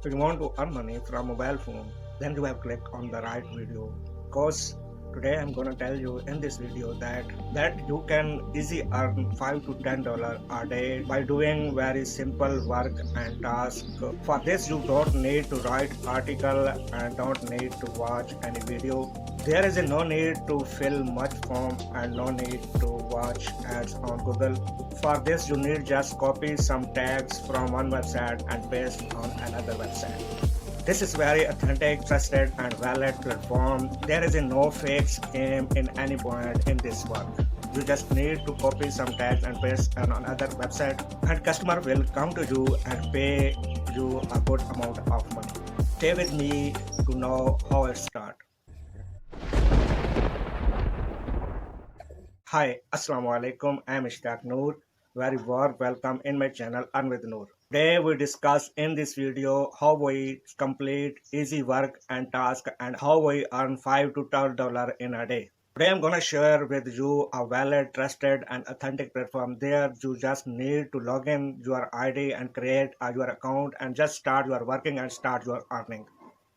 If you want to earn money from mobile phone, then you have clicked on the right video, because today I'm gonna tell you in this video that you can easily earn $5 to $10 a day by doing very simple work and task. For this you don't need to write article and don't need to watch any video. There is no need to fill much form and no need to watch ads on Google. For this you need just copy some tags from one website and paste on another website. This is very authentic, trusted and valid platform. There is no fake scheme in any point in this work. You just need to copy some tags and paste on another website, and customer will come to you and pay you a good amount of money. Stay with me to know how it starts. Hi, Assalamu alaikum. I am Noor. Very warm welcome in my channel Earn with Noor. Today we discuss in this video how we complete easy work and task and how we earn $5 to $10 in a day. Today I'm gonna share with you a valid, trusted and authentic platform. There you just need to log in your ID and create your account and just start your working and start your earning.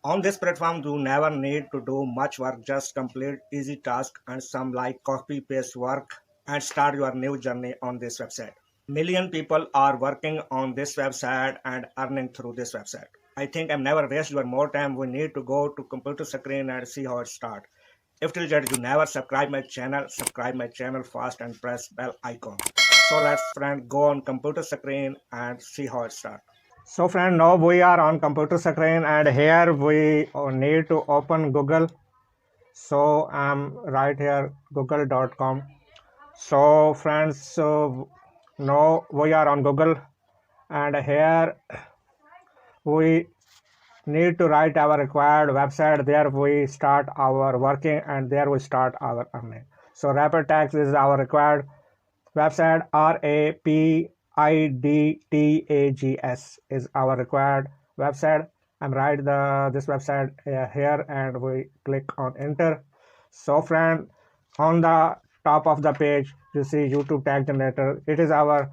On this platform, you never need to do much work, just complete easy task and some like copy paste work and start your new journey on this website. Million people are working on this website and earning through this website. I think I'm never waste your more time. We need to go to computer screen and see how it start. If till yet you never subscribe my channel fast and press bell icon. So let's friend go on computer screen and see how it start. So friend, now we are on computer screen and here we need to open Google. So I'm right here google.com. So friends, so now we are on Google and here we need to write our required website. There we start our working and there we start our earning. So Rapidtags is our required website. Rapidtags is our required website. I'm write this website here and we click on enter. So friend, on the top of the page you see YouTube tag generator. It is our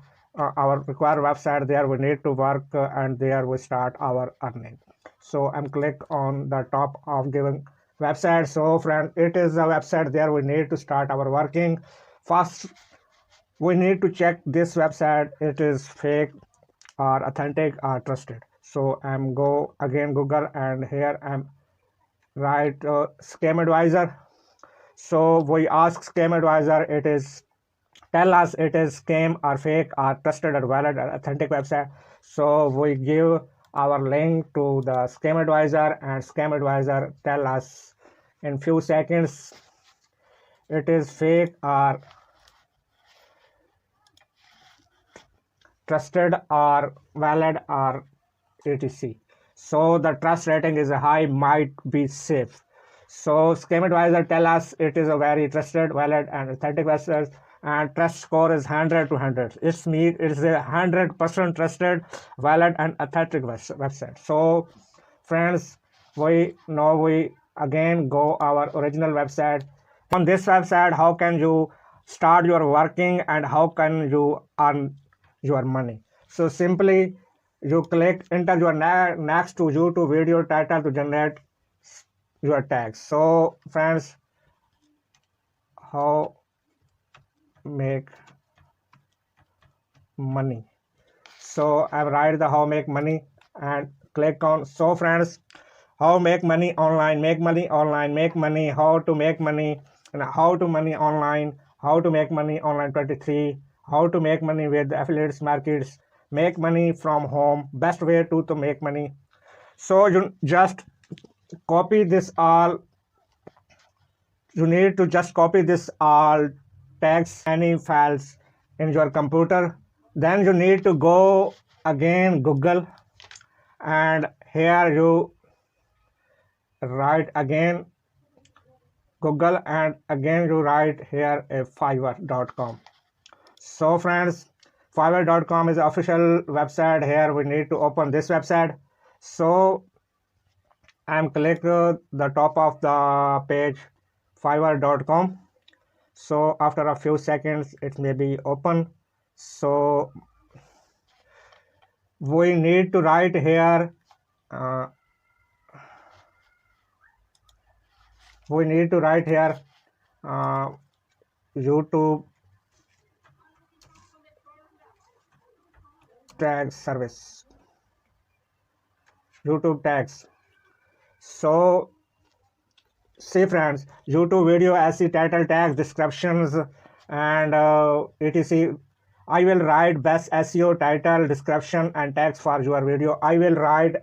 required website. There we need to work and there we start our earning. So I'm click on the top of given website. So friend, it is a website. There we need to start our working. First we need to check this website, it is fake or authentic or trusted. So I'm go again Google and here I'm write scam advisor. So we ask scam advisor, it is tell us it is scam or fake or trusted or valid or authentic website. So we give our link to the scam advisor and scam advisor tell us in few seconds it is fake or trusted or valid or etc. So the trust rating is high, might be safe. So scam advisor tell us it is a very trusted, valid and authentic website and trust score is 100 to 100. It is a 100% trusted, valid and authentic website. So friends, we again go our original website. On this website, how can you start your working and how can you earn your money? So simply you click enter your next to YouTube video title to generate your tags. So friends, how make money. So I write the how make money and click on. So friends, how make money online, make money online, make money, how to make money and how to money online, how to make money online 23, how to make money with affiliates markets, make money from home, best way to make money. So you just copy this all. You need to just copy this all tags, any files in your computer. Then you need to go again Google and here you write again Google and again you write here a Fiverr.com. So friends, Fiverr.com is the official website. Here we need to open this website. So I'm click the top of the page Fiverr.com. So after a few seconds it may be open. So we need to write here uh, we need to write here uh, YouTube tag service, YouTube tags. So see friends, YouTube video SE title tags, descriptions, and etc. I will write best SEO title, description, and tags for your video. I will write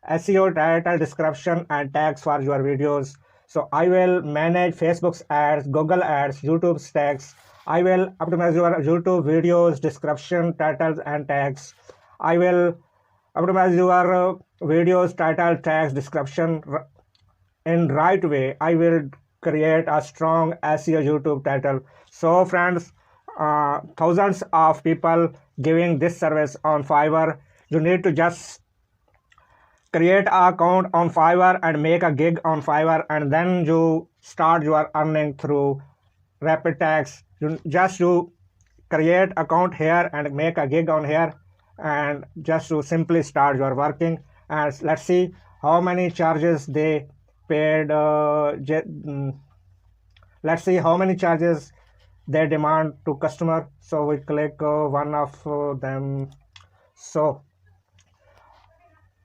SEO title, description, and tags for your videos. So I will manage Facebook's ads, Google ads, YouTube's tags. I will optimize your YouTube videos, description, titles, and tags. I will optimize your videos, title, tags, description in right way. I will create a strong SEO YouTube title. So friends, thousands of people giving this service on Fiverr. You need to just create an account on Fiverr and make a gig on Fiverr, and then you start your earning through Rapidtags. You create account here and make a gig on here, and just to simply start your working. And let's see how many charges they paid. Let's see how many charges they demand to customer. So we click one of them. So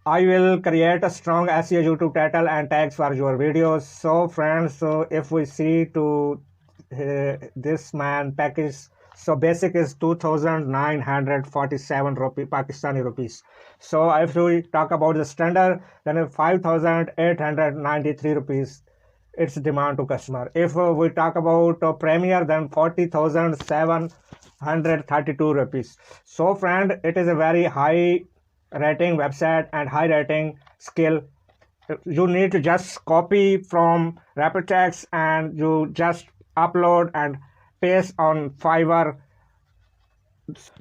I will create a strong SEO YouTube title and tags for your videos. So friends, so if we see to this man package, so basic is 2,947 rupee, Pakistani rupees. So if we talk about the standard, then 5,893 rupees its demand to customer. If we talk about premier, then 40,732 rupees. So friend, it is a very high rating website and high rating skill. You need to just copy from Rapidtags and you just upload and paste on Fiverr.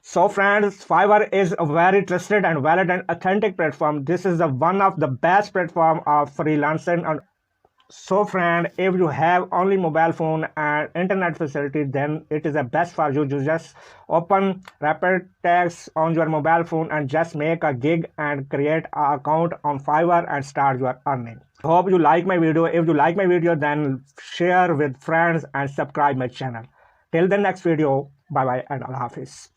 So friends, Fiverr is a very trusted and valid and authentic platform. This is the one of the best platform of freelancing. And so friend, if you have only mobile phone and internet facility, then it is the best for you. You just open Rapidtags on your mobile phone and just make a gig and create an account on Fiverr and start your earning. Hope you like my video. If you like my video, then share with friends and subscribe my channel. Till the next video, bye bye and Allah Hafiz.